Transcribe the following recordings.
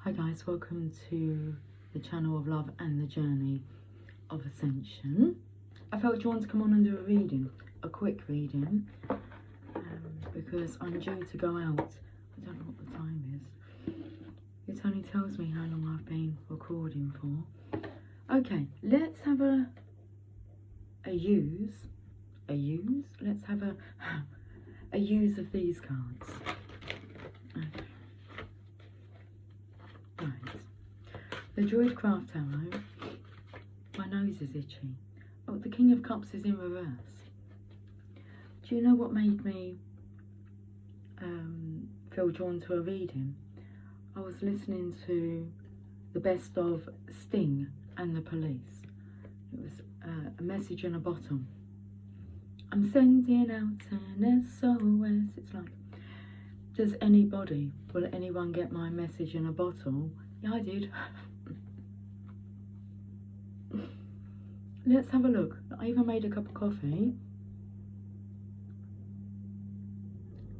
Hi guys, welcome to the channel of love and the journey of ascension. I felt drawn to come on and do a reading, a quick reading, because I'm due to go out. I don't know what the time is. It only tells me how long I've been recording for. Okay, let's have a use. Let's have a use of these cards. Okay. Right. The Druidcraft Tarot. My nose is itchy. Oh, the King of Cups is in reverse. Do you know what made me feel drawn to a reading? I was listening to the best of Sting and the Police. It was a message in a bottle. I'm sending out an SOS. It's like, will anyone get my message in a bottle? Yeah, I did. Let's have a look. I even made a cup of coffee.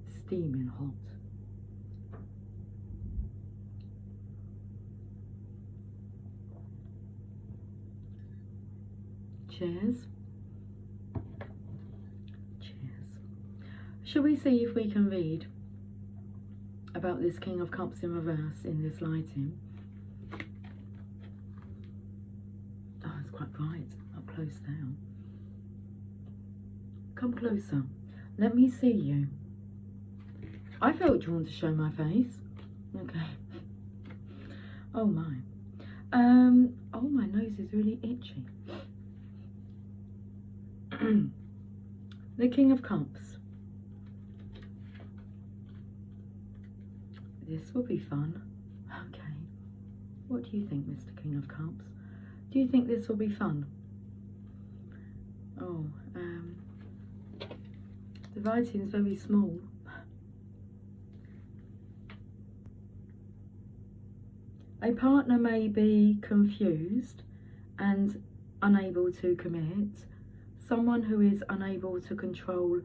Steaming hot. Cheers. Cheers. Shall we see if we can read about this King of Cups in reverse in this lighting? Oh, it's quite bright up close now. Come closer. Let me see you. I felt drawn to show my face. Okay. Oh my. Oh, my nose is really itchy. The King of Cups. This will be fun. Okay. What do you think, Mr. King of Cups? Do you think this will be fun? Oh, the writing's very small. A partner may be confused and unable to commit. Someone who is unable to control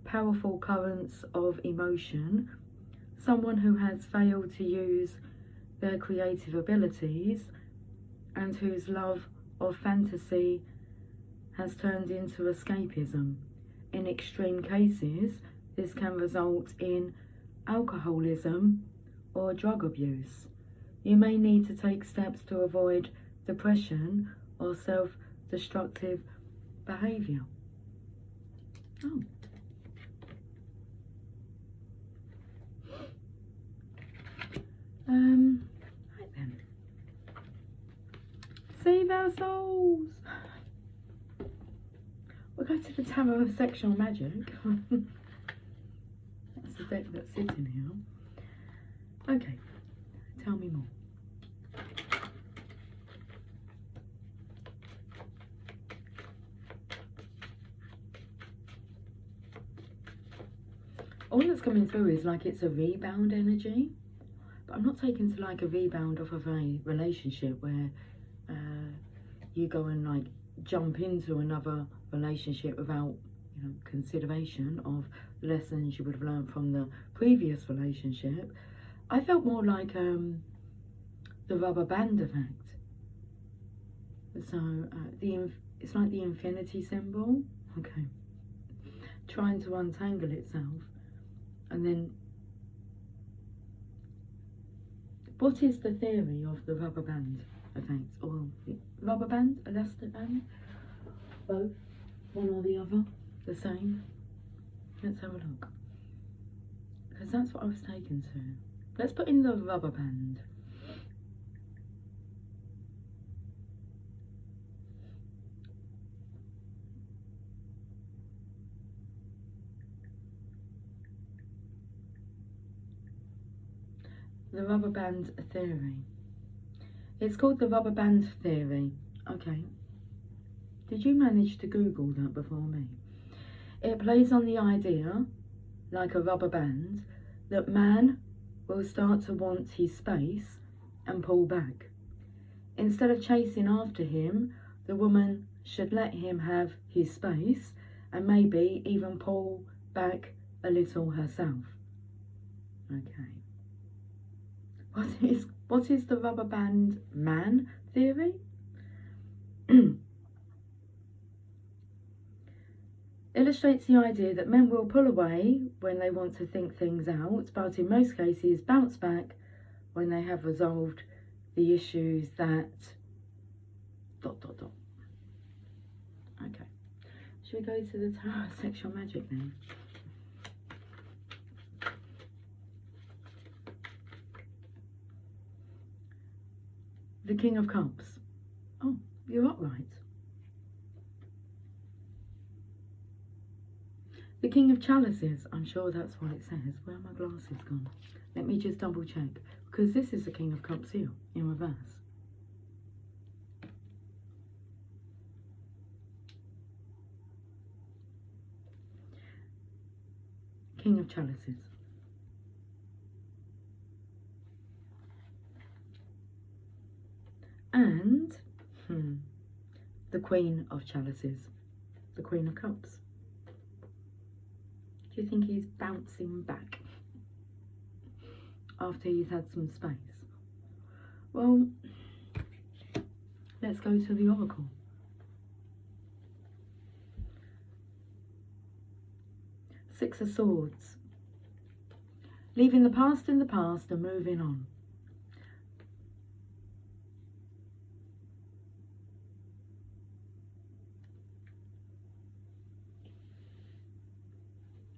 powerful currents of emotion. Someone who has failed to use their creative abilities and whose love of fantasy has turned into escapism. In extreme cases, this can result in alcoholism or drug abuse. You may need to take steps to avoid depression or self-destructive behaviour. Oh. Right then. Save our souls. We'll go to the Tarot of Sexual Magic. That's the deck that's sitting here. Okay, tell me more. All that's coming through is like it's a rebound energy, but I'm not taking to like a rebound off of a relationship where you go and like jump into another relationship without, you know, consideration of lessons you would have learned from the previous relationship. I felt more like the rubber band effect. So it's like the infinity symbol. Okay, trying to untangle itself, and then what is the theory of the rubber band effect, or the rubber band, elastic band? Both, one or the other, the same. Let's have a look, because that's what I was taken to. Let's put in the rubber band. The rubber band theory. It's called the rubber band theory. Okay. Did you manage to Google that before me? It plays on the idea, like a rubber band, that man will start to want his space and pull back. Instead of chasing after him, the woman should let him have his space and maybe even pull back a little herself. Okay. What is the rubber band man theory? Illustrates the idea that men will pull away when they want to think things out, but in most cases bounce back when they have resolved the issues that... ... Okay, should we go to the Tarot of Sexual Magic then? The King of Cups. Oh, you're upright. The King of Chalices. I'm sure that's what it says. Where are my glasses gone? Let me just double check. Because this is the King of Cups here, in reverse. King of Chalices. And the Queen of Chalices. The Queen of Cups. Do you think he's bouncing back after he's had some space? Well, let's go to the Oracle. Six of Swords. Leaving the past in the past and moving on.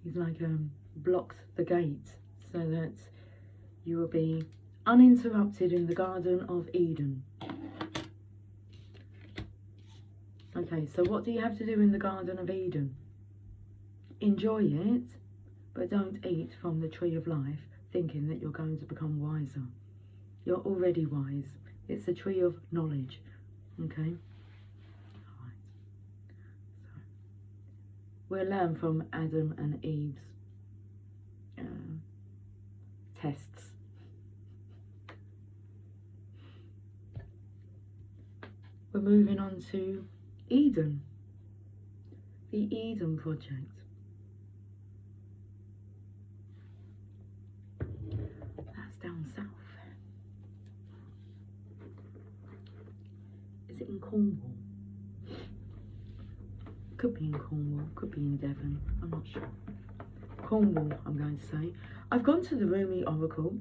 He's like blocked the gate so that you will be uninterrupted in the Garden of Eden. Okay, so what do you have to do in the Garden of Eden? Enjoy it, but don't eat from the tree of life thinking that you're going to become wiser. You're already wise. It's a tree of knowledge, okay? We'll learn from Adam and Eve's tests. We're moving on to Eden, the Eden Project. That's down south. Is it in Cornwall? Could be in Cornwall, could be in Devon, I'm not sure. Cornwall, I'm going to say. I've gone to the Rumi Oracle. Do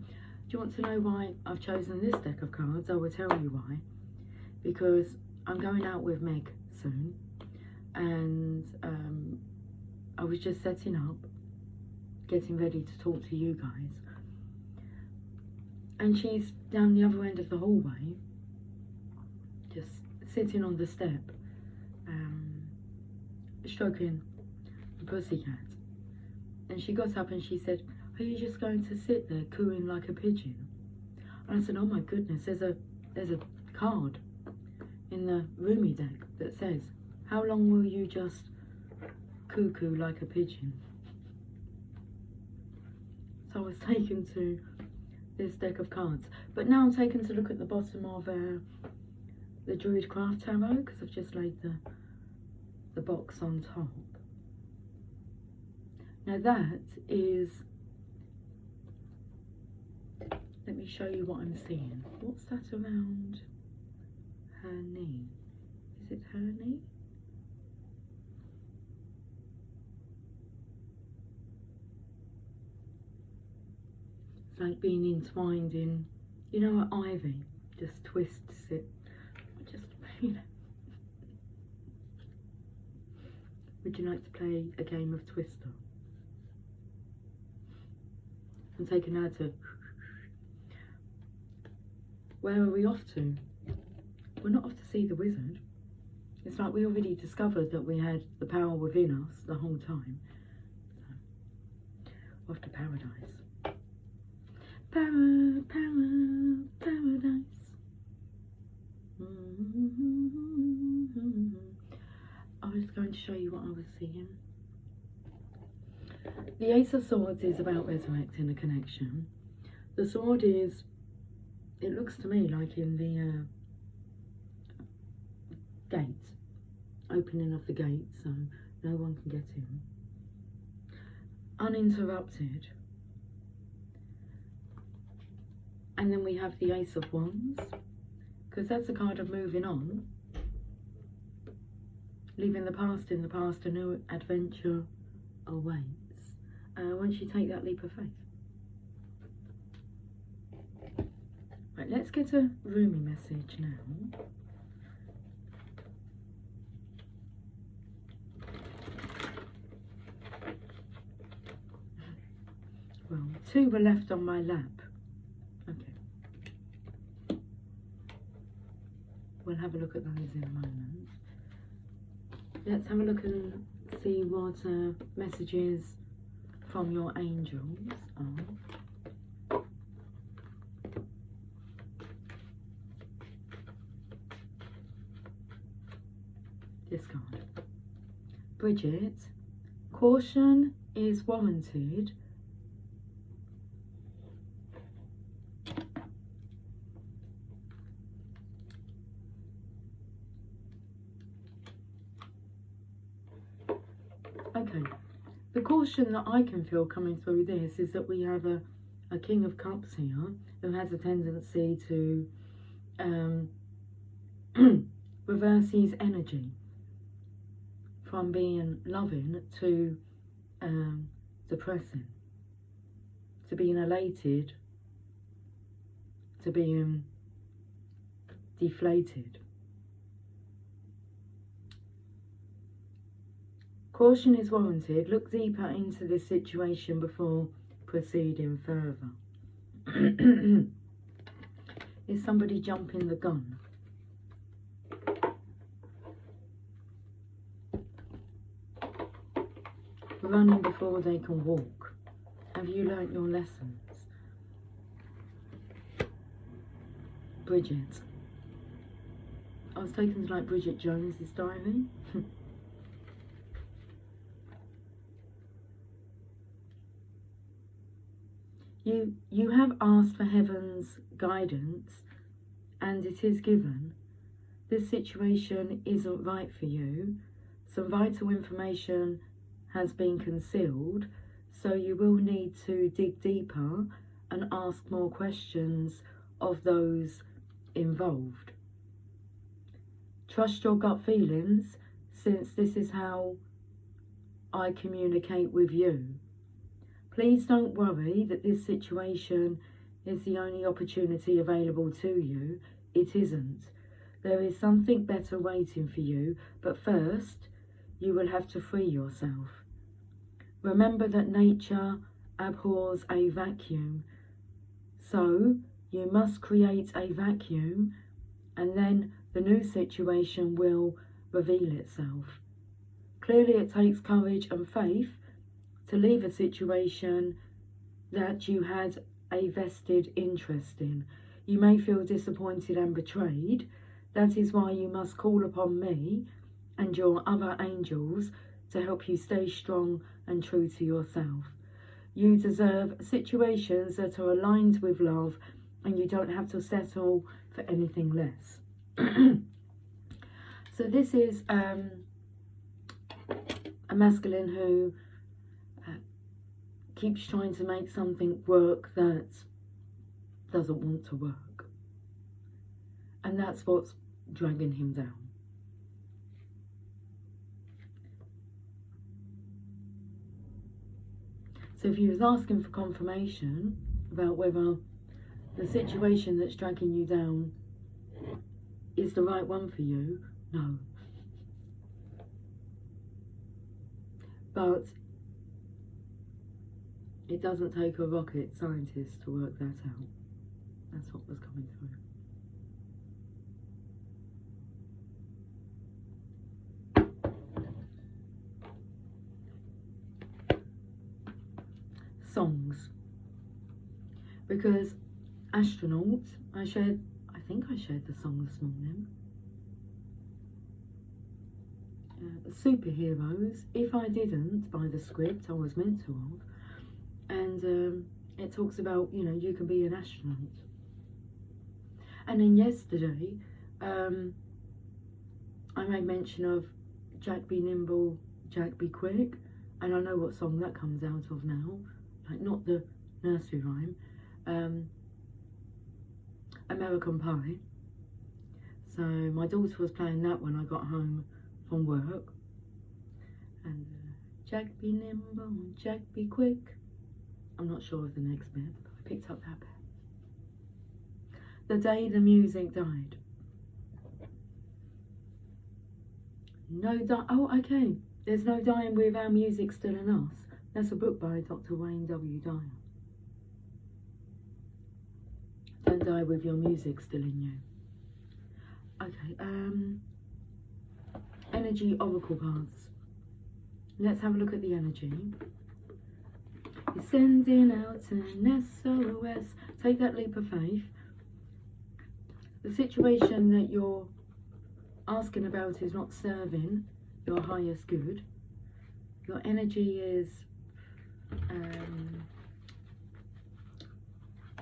you want to know why I've chosen this deck of cards? I will tell you why. Because I'm going out with Meg soon, and I was just setting up, getting ready to talk to you guys. And she's down the other end of the hallway, just sitting on the step, stroking the pussycat. And she got up and she said, "Are you just going to sit there cooing like a pigeon?" And I said, "Oh my goodness, there's a card in the Rumi deck that says, how long will you just cuckoo like a pigeon?" So I was taken to this deck of cards. But now I'm taken to look at the bottom of the Druid Craft Tarot, because I've just laid the box on top. Now that is, let me show you what I'm seeing. What's that around her knee? Is it her knee? It's like being entwined in, you know, what ivy just twists it. Just, you know. Would you like to play a game of Twister? I'm taking her to... Where are we off to? We're not off to see the wizard. It's like we already discovered that we had the power within us the whole time. So, we're off to paradise. Paradise. I was going to show you what I was seeing. The Ace of Swords is about resurrecting a connection. The sword is, it looks to me like in the gate, opening of the gate so no one can get in. Uninterrupted. And then we have the Ace of Wands, because that's a card of moving on. Leaving the past in the past, a new adventure awaits. Once you take that leap of faith. Right, let's get a Rumi message now. Well, 2 were left on my lap. Okay. We'll have a look at those in a moment. Let's have a look and see what messages from your angels are. This card. Bridget, caution is warranted. Okay, the caution that I can feel coming through this is that we have a King of Cups here who has a tendency to reverse his energy from being loving to depressing, to being elated, to being deflated. Caution is warranted. Look deeper into this situation before proceeding further. Is somebody jumping the gun? Running before they can walk. Have you learnt your lessons? Bridget. I was taken to like Bridget Jones's diary. You have asked for heaven's guidance and it is given. This situation isn't right for you. Some vital information has been concealed, so you will need to dig deeper and ask more questions of those involved. Trust your gut feelings, since this is how I communicate with you. Please don't worry that this situation is the only opportunity available to you. It isn't. There is something better waiting for you, but first, you will have to free yourself. Remember that nature abhors a vacuum. So, you must create a vacuum, and then the new situation will reveal itself. Clearly, it takes courage and faith to leave a situation that you had a vested interest in. You may feel disappointed and betrayed. That is why you must call upon me and your other angels to help you stay strong and true to yourself. You deserve situations that are aligned with love, and you don't have to settle for anything less. So this is a masculine who keeps trying to make something work that doesn't want to work. And that's what's dragging him down. So if he was asking for confirmation about whether the situation that's dragging you down is the right one for you, no. But it doesn't take a rocket scientist to work that out. That's what was coming through. Songs. Because Astronaut, I think I shared the song this morning. Superheroes, if I didn't, by the script, I was meant to have. And it talks about, you know, you can be an astronaut. And then yesterday, I made mention of Jack be nimble, Jack be quick. And I know what song that comes out of now. Like, not the nursery rhyme. American Pie. So my daughter was playing that when I got home from work. And Jack be nimble, Jack be quick. I'm not sure of the next bit, but I picked up that bit. The day the music died. Oh, okay. There's no dying with our music still in us. That's a book by Dr. Wayne W. Dyer. Don't die with your music still in you. Okay, energy oracle cards. Let's have a look at the energy. You're sending out an SOS. Take that leap of faith. The situation that you're asking about is not serving your highest good. Your energy is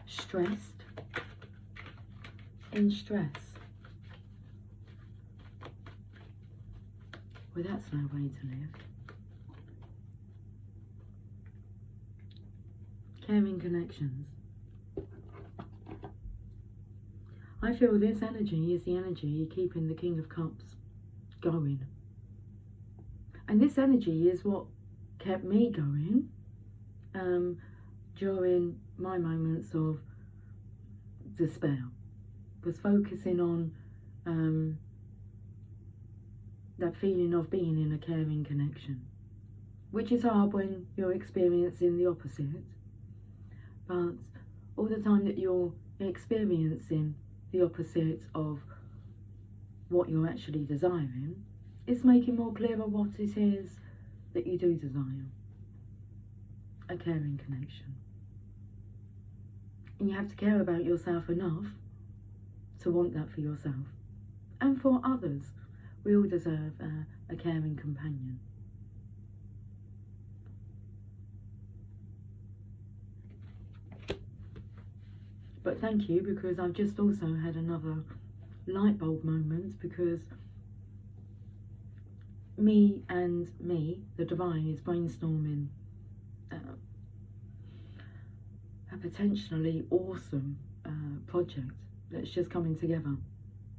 stressed, in stress. Well, that's no way to live. Caring connections. I feel this energy is the energy keeping the King of Cups going. And this energy is what kept me going during my moments of despair. Was focusing on that feeling of being in a caring connection, which is hard when you're experiencing the opposite. But all the time that you're experiencing the opposite of what you're actually desiring, it's making more clearer what it is that you do desire. A caring connection. And you have to care about yourself enough to want that for yourself and for others. We all deserve a caring companion. But thank you, because I've just also had another light bulb moment, because me, the divine, is brainstorming a potentially awesome project that's just coming together.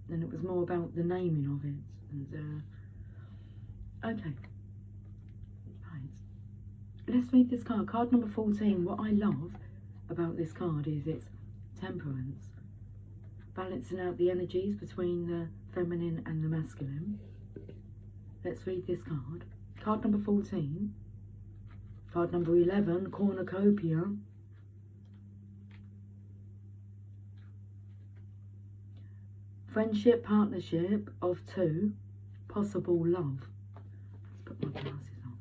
And it was more about the naming of it. And okay, right. Let's read this card. Card number 14. What I love about this card is its temperance, balancing out the energies between the feminine and the masculine. Let's read this card. Card number 14. Card number 11, cornucopia. Friendship, partnership of two, possible love. Let's put my glasses on.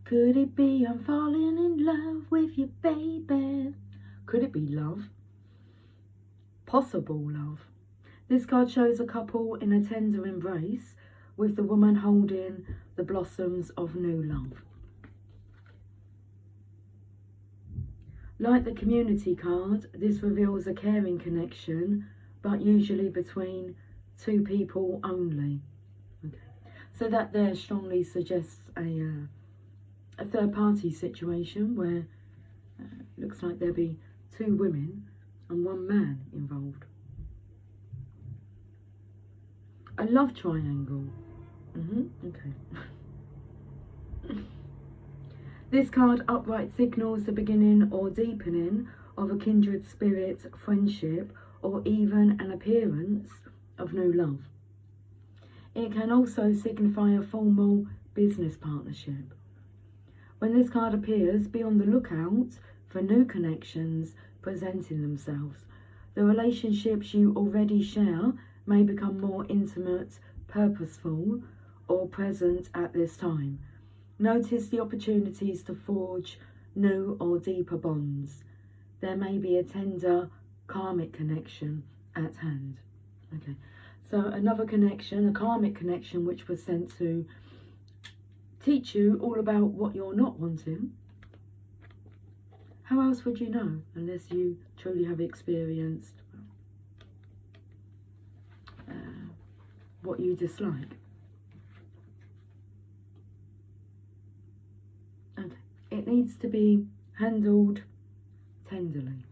Could it be I'm falling in love with you, baby? Could it be love? Possible love. This card shows a couple in a tender embrace, with the woman holding the blossoms of new love. Like the community card, this reveals a caring connection, but usually between two people only. Okay. So that there strongly suggests a third-party situation where looks like there'll be two women and one man involved. A love triangle. Okay. This card upright signals the beginning or deepening of a kindred spirit, friendship, or even an appearance of new love. It can also signify a formal business partnership. When this card appears, be on the lookout for new connections presenting themselves. The relationships you already share may become more intimate, purposeful, or present at this time. Notice the opportunities to forge new or deeper bonds. There may be a tender karmic connection at hand. Okay, so another connection, a karmic connection, which was sent to teach you all about what you're not wanting. How else would you know unless you truly have experienced what you dislike? Okay, it needs to be handled tenderly.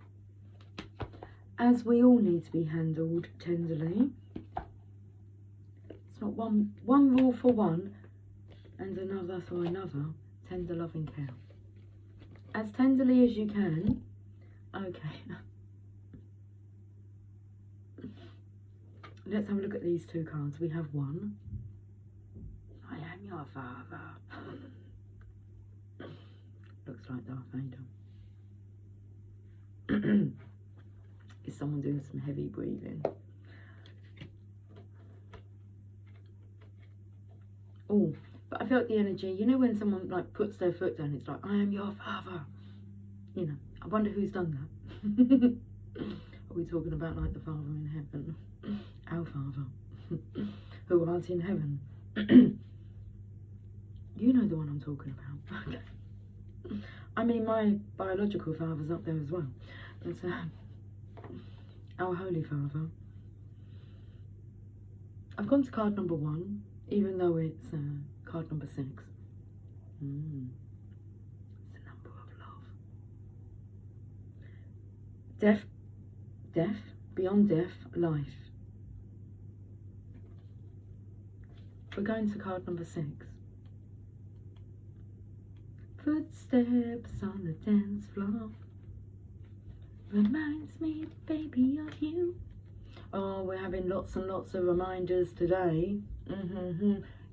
As we all need to be handled tenderly. It's not one rule for one and another for another. Tender loving care. As tenderly as you can. Okay. Let's have a look at these two cards. We have one. I am your father. Looks like Darth Vader. Is someone doing some heavy breathing? Oh, but I felt the energy. You know when someone like puts their foot down, it's like, I am your father. You know, I wonder who's done that. Are we talking about like the Father in heaven? Our Father, who art in heaven. You know the one I'm talking about. Okay. I mean, my biological father's up there as well. But our Holy Father. I've gone to card number 1, even though it's card number 6. It's the number of love. Death, beyond death, life. We're going to card number 6. Footsteps on the dance floor reminds me, baby, of you. Oh, we're having lots and lots of reminders today.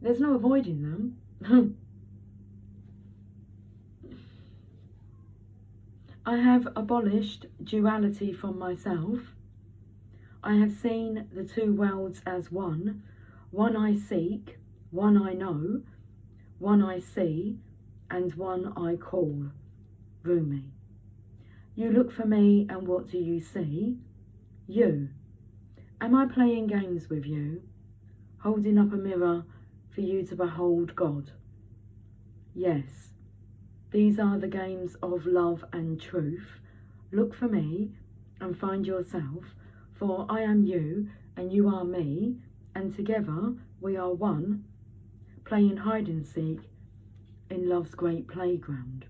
There's no avoiding them. I have abolished duality from myself. I have seen the two worlds as one. One I seek, one I know, one I see, and one I call. Rumi. You look for me, and what do you see? You. Am I playing games with you? Holding up a mirror for you to behold God? Yes. These are the games of love and truth. Look for me and find yourself, for I am you and you are me, and together we are one, playing hide and seek in love's great playground.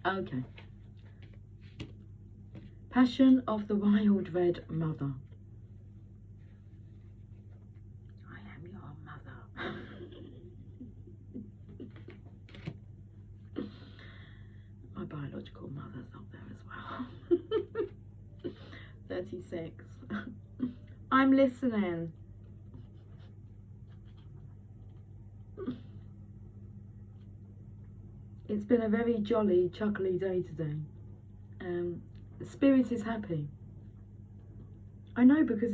Okay. Passion of the Wild Red Mother. I am your mother. My biological mother's up there as well. 36. I'm listening. It's been a very jolly, chuckly day today. The spirit is happy. I know, because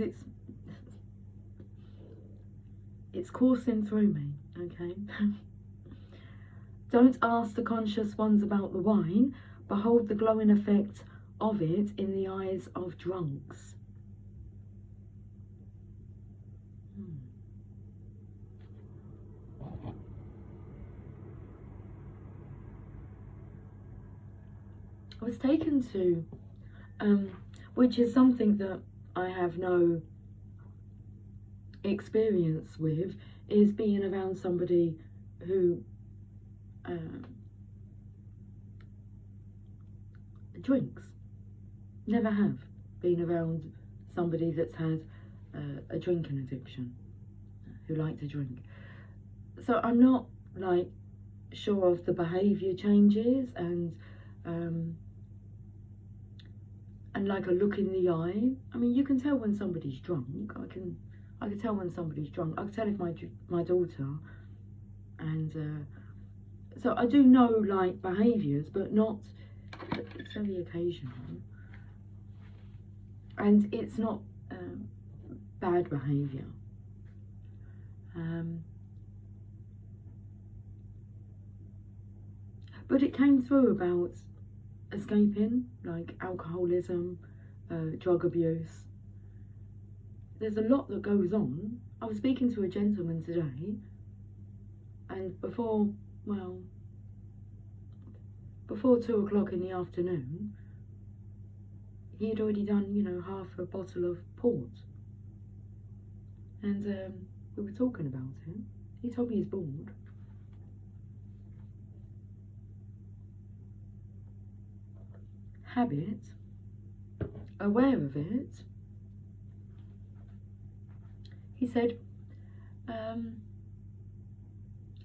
it's coursing through me, okay? Don't ask the conscious ones about the wine. Behold the glowing effect of it in the eyes of drunks. I was taken to, which is something that I have no experience with, is being around somebody who drinks. Never have been around somebody that's had a drinking addiction, who like to drink. So I'm not like sure of the behaviour changes and like a look in the eye. I mean, you can tell when somebody's drunk. I can tell when somebody's drunk. I can tell if my daughter, and so I do know like behaviours, but not. It's very occasional, and it's not bad behaviour. But it came through about escaping, like alcoholism, drug abuse. There's a lot that goes on. I was speaking to a gentleman today, and before 2 o'clock in the afternoon, he had already done, half a bottle of port. And we were talking about it. He told me he's bored. habit, aware of it, he said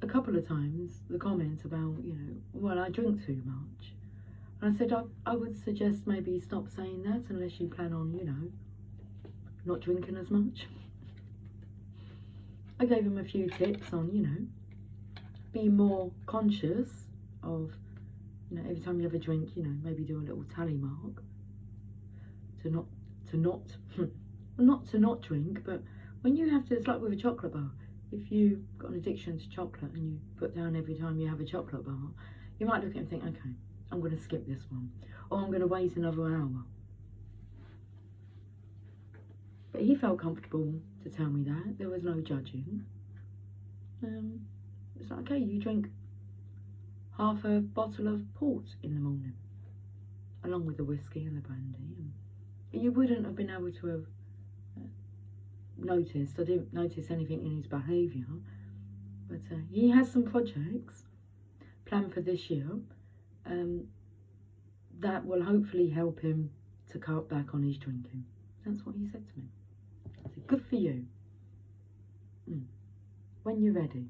a couple of times the comment about, you know, well, I drink too much. And I said, I would suggest maybe stop saying that unless you plan on, you know, not drinking as much. I gave him a few tips on, you know, be more conscious of, you know, every time you have a drink, you know, maybe do a little tally mark to not drink. But when you have to, it's like with a chocolate bar. If you've got an addiction to chocolate and you put down every time you have a chocolate bar, you might look at it and think, okay, I'm going to skip this one, or I'm going to wait another hour. But he felt comfortable to tell me that. There was no judging. It's like, okay, you drink half a bottle of port in the morning, along with the whiskey and the brandy. And you wouldn't have been able to have noticed. I didn't notice anything in his behaviour. But he has some projects planned for this year that will hopefully help him to cut back on his drinking. That's what he said to me. I said, good for you. When you're ready.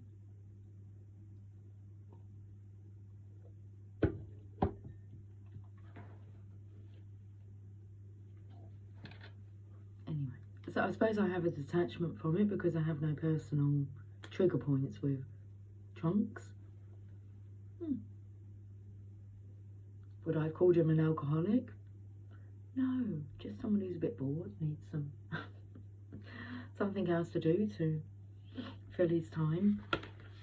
Anyway, so I suppose I have a detachment from it because I have no personal trigger points with drunks. Would I have called him an alcoholic? No, just someone who's a bit bored, needs some something else to do to fill his time.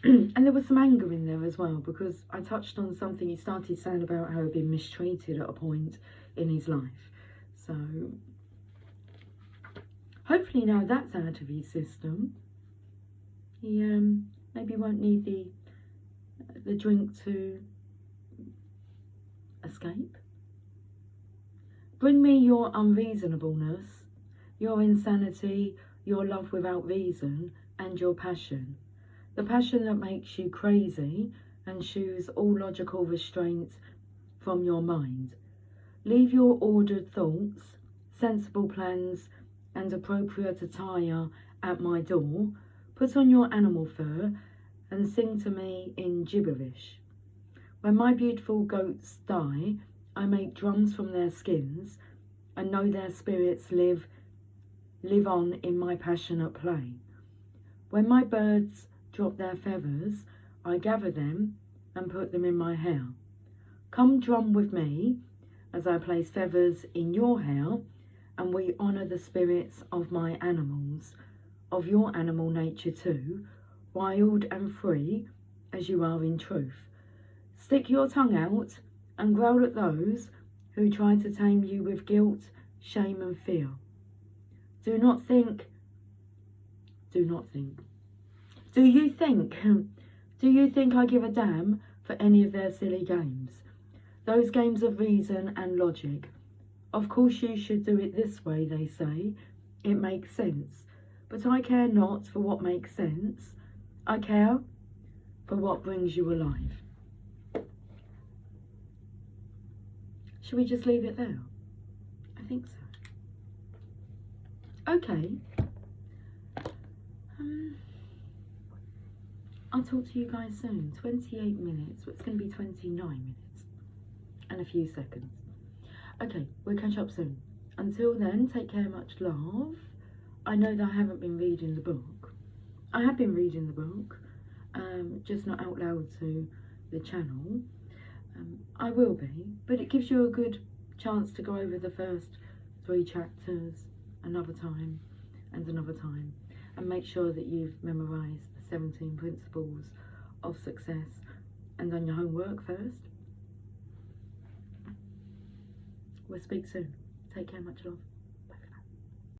And there was some anger in there as well, because I touched on something he started saying about how he'd been mistreated at a point in his life. So hopefully now that's out of his system. He maybe won't need the drink to escape. Bring me your unreasonableness, your insanity, your love without reason, and your passion. The passion that makes you crazy and shoos all logical restraint from your mind. Leave your ordered thoughts, sensible plans, and appropriate attire at my door. Put on your animal fur and sing to me in gibberish. When my beautiful goats die, I make drums from their skins and know their spirits live on in my passionate play. When my birds drop their feathers, I gather them and put them in my hair. Come drum with me as I place feathers in your hair, and we honour the spirits of my animals, of your animal nature too, wild and free as you are in truth. Stick your tongue out and growl at those who try to tame you with guilt, shame and fear. Do not think. Do you think I give a damn for any of their silly games? Those games of reason and logic. Of course you should do it this way, they say. It makes sense. But I care not for what makes sense. I care for what brings you alive. Should we just leave it there? I think so. Okay. I'll talk to you guys soon. 28 minutes. Well, it's going to be 29 minutes. And a few seconds. Okay, we'll catch up soon. Until then, take care, much love. I know that I haven't been reading the book. I have been reading the book, just not out loud to the channel. I will be, but it gives you a good chance to go over the first 3 chapters another time and another time, and make sure that you've memorised the 17 principles of success and done your homework first. We'll speak soon. Take care, much love.